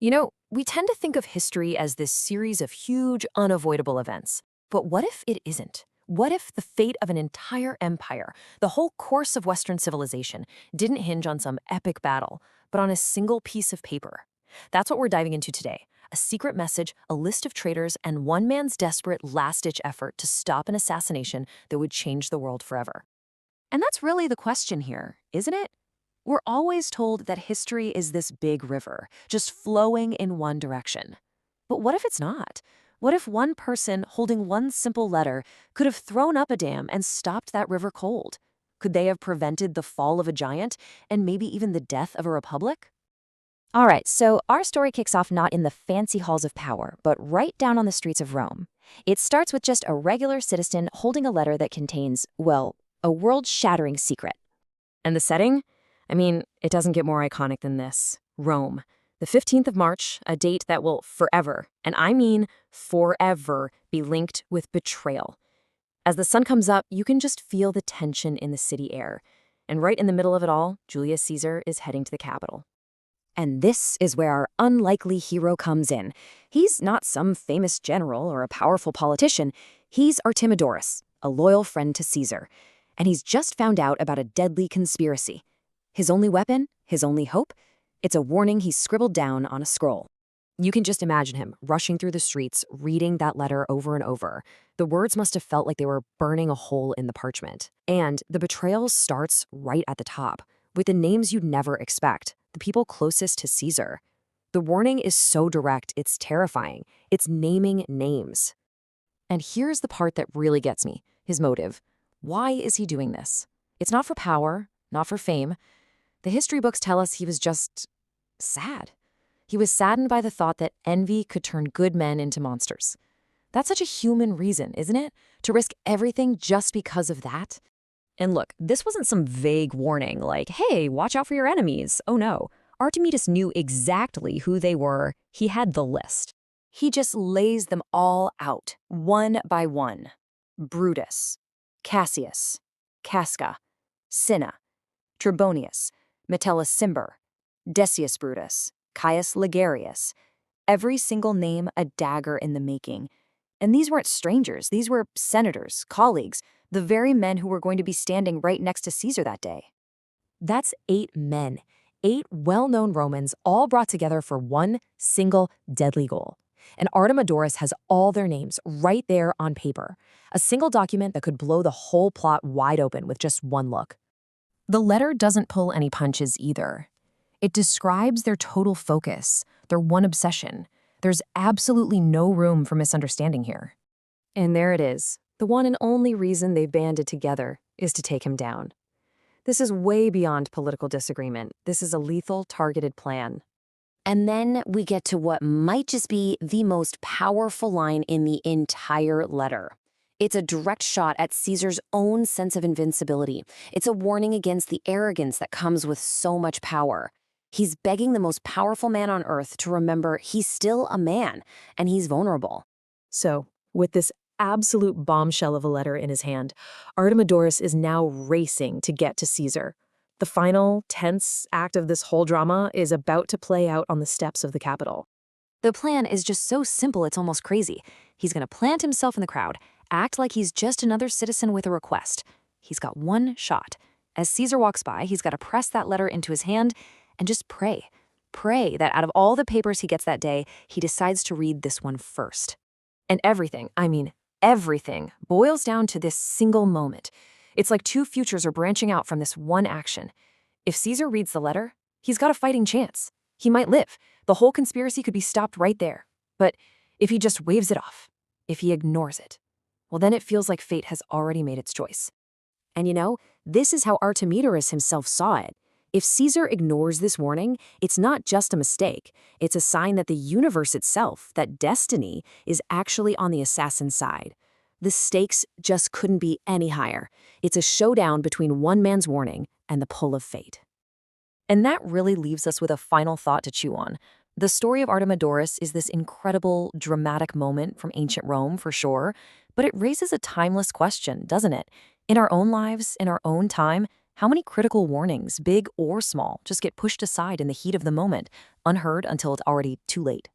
We tend to think of history as this series of huge, unavoidable events. But what if it isn't? What if the fate of an entire empire, the whole course of Western civilization, didn't hinge on some epic battle, but on a single piece of paper? That's what we're diving into today. A secret message, a list of traitors, and one man's desperate last-ditch effort to stop an assassination that would change the world forever. And that's really the question here, isn't it? We're always told that history is this big river, just flowing in one direction. But what if it's not? What if one person holding one simple letter could have thrown up a dam and stopped that river cold? Could they have prevented the fall of a giant and maybe even the death of a republic? All right, so our story kicks off not in the fancy halls of power, but right down on the streets of Rome. It starts with just a regular citizen holding a letter that contains, well, a world-shattering secret. And the setting? It doesn't get more iconic than this. Rome. The 15th of March, a date that will forever, and I mean forever, be linked with betrayal. As the sun comes up, you can just feel the tension in the city air. And right in the middle of it all, Julius Caesar is heading to the capital. And this is where our unlikely hero comes in. He's not some famous general or a powerful politician. He's Artemidorus, a loyal friend to Caesar. And he's just found out about a deadly conspiracy. His only weapon, his only hope, it's a warning he scribbled down on a scroll. You can just imagine him rushing through the streets, reading that letter over and over. The words must have felt like they were burning a hole in the parchment. And the betrayal starts right at the top, with the names you'd never expect, the people closest to Caesar. The warning is so direct, it's terrifying. It's naming names. And here's the part that really gets me, his motive. Why is he doing this? It's not for power, not for fame. The history books tell us he was just sad. He was saddened by the thought that envy could turn good men into monsters. That's such a human reason, isn't it? To risk everything just because of that? And look, this wasn't some vague warning like, hey, watch out for your enemies. Oh no. Artemidas knew exactly who they were. He had the list. He just lays them all out, one by one. Brutus, Cassius, Casca, Cinna, Trebonius, Metellus Cimber, Decius Brutus, Caius Ligarius. Every single name a dagger in the making. And these weren't strangers. These were senators, colleagues, the very men who were going to be standing right next to Caesar that day. That's 8 men, 8 well-known Romans, all brought together for one single deadly goal. And Artemidorus has all their names right there on paper, a single document that could blow the whole plot wide open with just one look. The letter doesn't pull any punches either. It describes their total focus, their one obsession. There's absolutely no room for misunderstanding here. And there it is. The one and only reason they've banded together is to take him down. This is way beyond political disagreement. This is a lethal, targeted plan. And then we get to what might just be the most powerful line in the entire letter. It's a direct shot at Caesar's own sense of invincibility. It's a warning against the arrogance that comes with so much power. He's begging the most powerful man on earth to remember he's still a man, and he's vulnerable. So, with this absolute bombshell of a letter in his hand, Artemidorus is now racing to get to Caesar. The final, tense act of this whole drama is about to play out on the steps of the Capitol. The plan is just so simple it's almost crazy. He's going to plant himself in the crowd, act like he's just another citizen with a request. He's got one shot. As Caesar walks by, he's got to press that letter into his hand and just pray. Pray that out of all the papers he gets that day, he decides to read this one first. And everything, everything, boils down to this single moment. It's like 2 futures are branching out from this one action. If Caesar reads the letter, he's got a fighting chance. He might live. The whole conspiracy could be stopped right there. But if he just waves it off, if he ignores it, well, then it feels like fate has already made its choice. And this is how Artemidorus himself saw it. If Caesar ignores this warning, it's not just a mistake. It's a sign that the universe itself, that destiny, is actually on the assassin's side. The stakes just couldn't be any higher. It's a showdown between one man's warning and the pull of fate. And that really leaves us with a final thought to chew on. The story of Artemidorus is this incredible, dramatic moment from ancient Rome, for sure, but it raises a timeless question, doesn't it? In our own lives, in our own time, How many critical warnings, big or small, just get pushed aside in the heat of the moment, unheard until it's already too late?